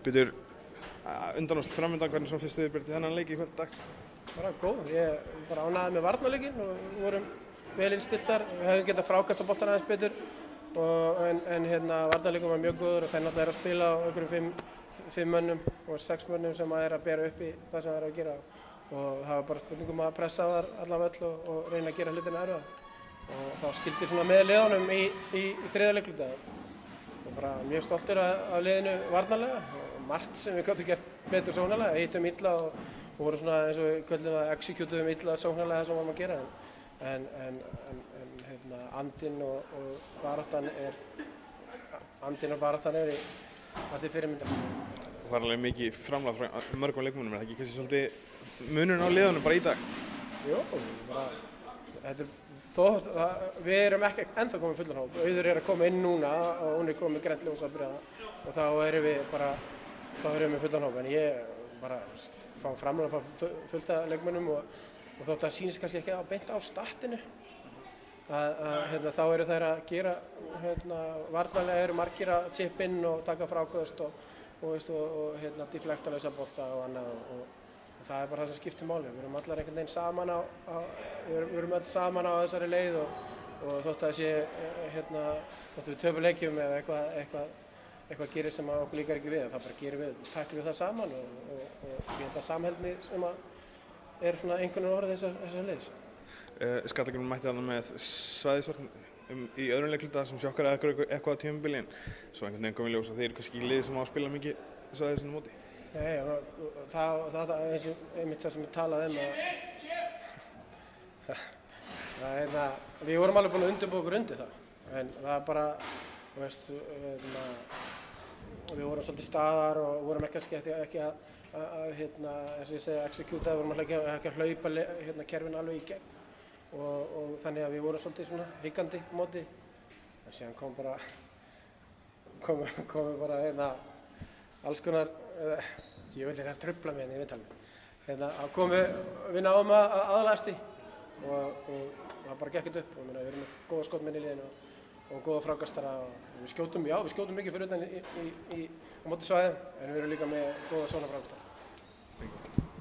Býtur undanúrslit framundan, hvernig svona fyrstu viðbrögð þennan leik í kvöld dag? Bara góð, ég bara ánægður með varnarleikinn og við vorum vel innstiltar, við hefðum getað frákastað boltann aðeins betur en varnarleikurinn var mjög góður og þeir náttúrulega að spila á einhverjum 5 mönnum og 6 mönnum sem að bera upp í það sem það að gera og það var bara spurningum að pressa á þar allan völl og reyna að gera hlutina erfiða og þá skildi svona með liðunum í þriðja leikluta og bara mjög stoltur af liðinu varnarlega og margt sem við gátum gert betur sóknarlega, hittum illa og voru svona eins og við köllum að executum illa sóknarlega það sem vorum að gera en andinn og baráttan er allt í fyrirmyndar. Það var alveg mikið framlag frá mörgum leikmönnum, er það ekki kannski svolítið munurinn á liðunum bara í dag? Jú, við erum ekki ennþá komið fullan hóp. Auður er að koma inn núna og hún er komið grænt ljós að byrja og þá erum við með fullan hóp. En ég bara fá framlag frá fullt af leikmönnum og þótt að sýnist kannski ekki beint á startinu þá eru þær að gera varnarlega eru margir að chippa inn og taka fráköst og deflekta lausa bolta og annað og það er bara það sem skiptir máli. Við erum allar einhvern veginn saman við erum öll saman á þessari leið og þótt að þótt við töpum leikjum eða eitthvað gerir sem okkur líkar ekki við, þá bara gerum tæklum við það saman og ég held að samheldni sem er svona einhvern orð þessar leiðis. Skallagrímur mætti þarna með svæðisvörn í öðrum leikluta sem sjokkar eitthvað á tímabili en svo einhvern veginn kom í ljós að þeir eru kannski í liði sem á að spila mikið svæðisvörn móti. Nei, það er einmitt það sem ég talaði við vorum alveg búin að undirbúa okkur undir það en það bara, við vorum svolítið staðar og vorum ekki að eins og ég segja, executa, við vorum ekki að hlaupa kerfin alveg í gegn og þannig að við vorum svolítið svona hikandi á móti en síðan komu bara alls konar ég vil að trufla mig í viðtalinu við náðum að aðlagast því og það bara gekk þetta upp og við erum með góða skotmenn í liðinu og góða frákastara og við skjótum mikið fyrir utan á móti svæðum en við erum líka með góða svona frákastara.